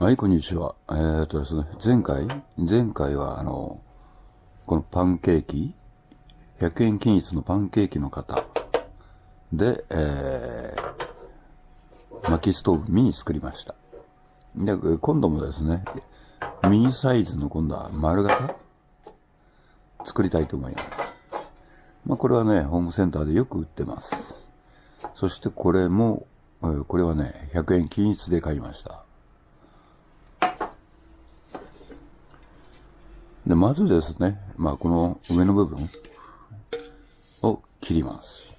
はい、こんにちは。ですね、前回はこのパンケーキ、100円均一のパンケーキの型で、薪ストーブミニ作りました。で、今度もですね、ミニサイズの今度は丸型作りたいと思います。これはね、ホームセンターでよく売ってます。そしてこれも、これはね、100円均一で買いました。で、まずですね、この上の部分を切ります。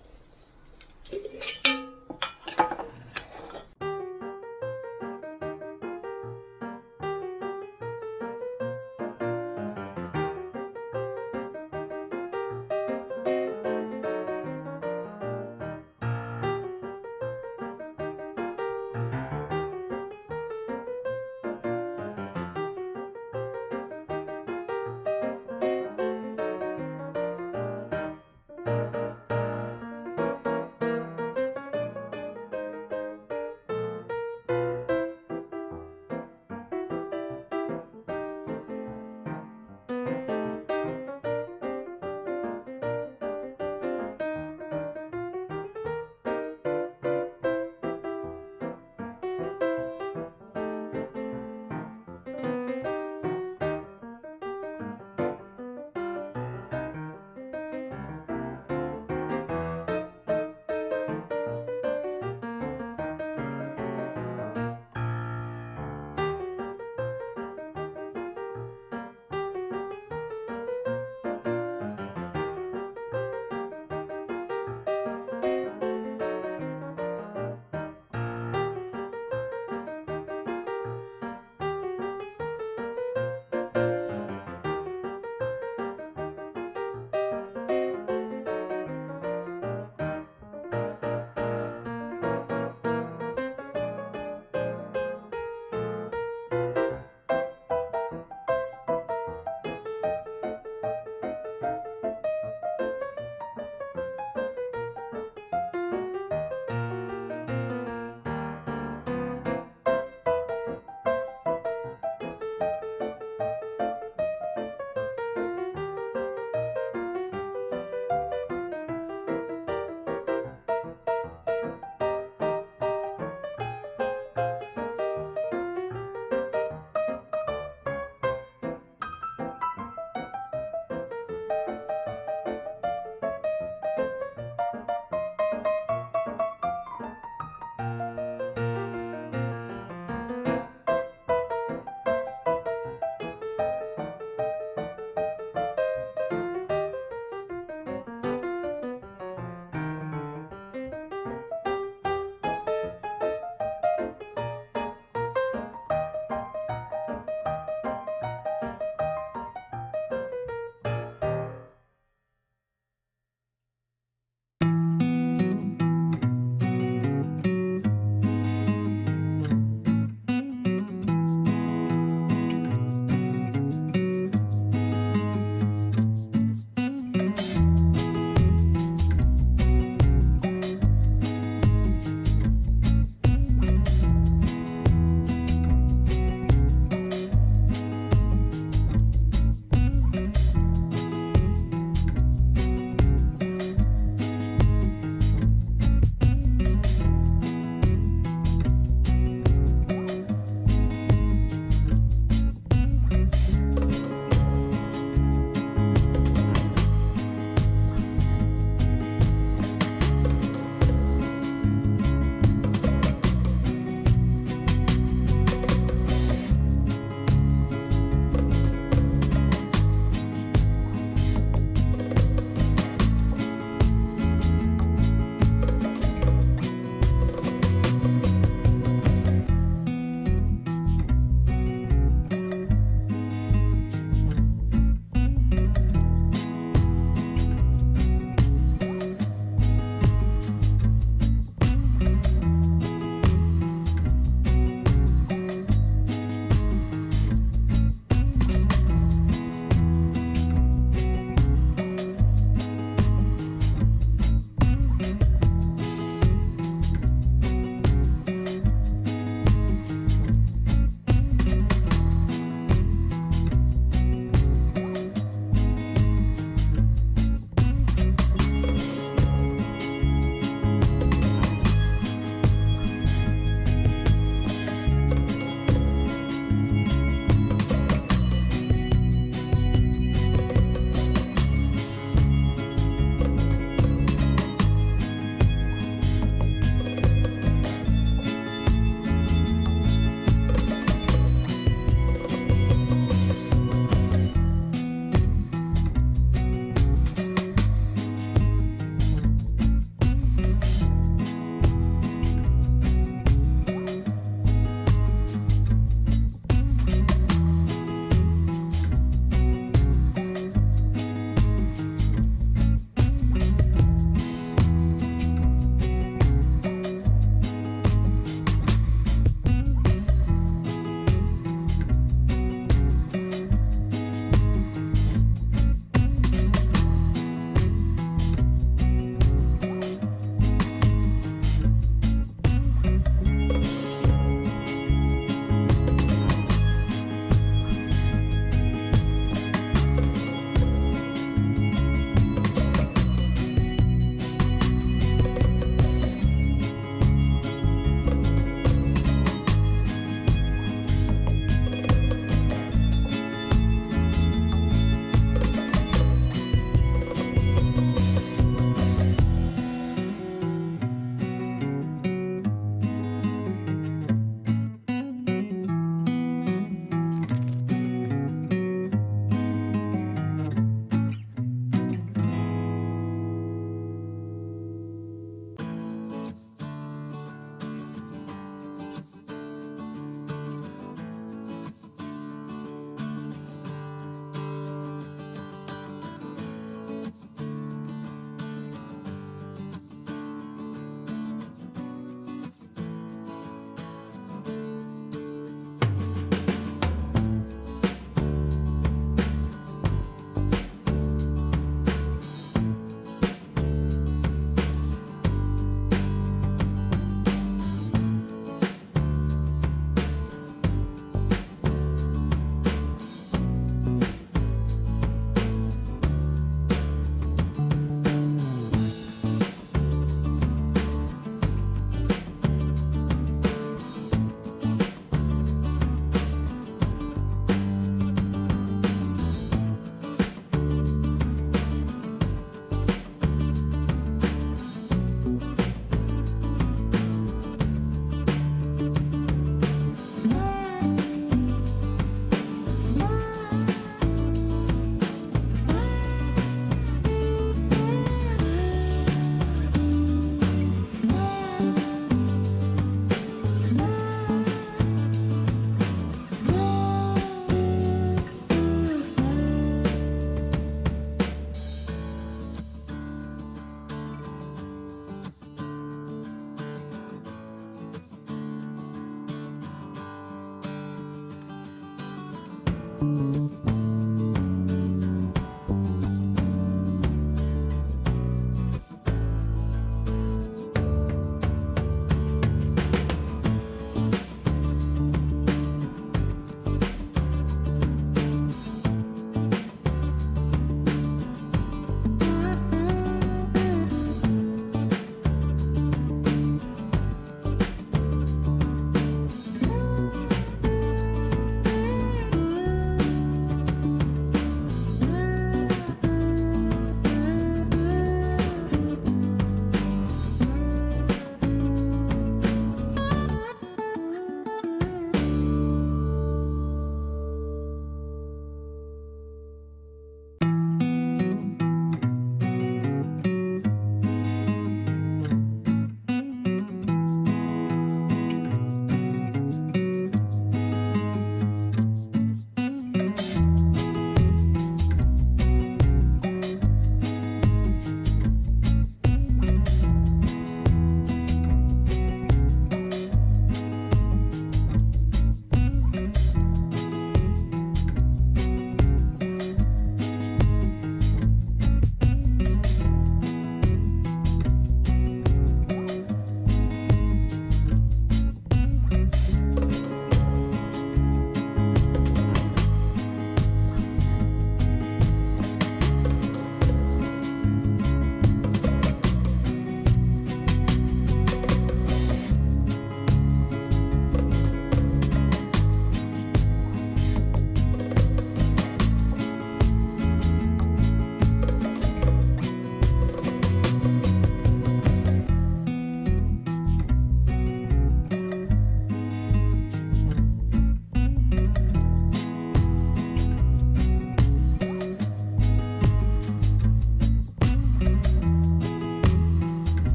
す。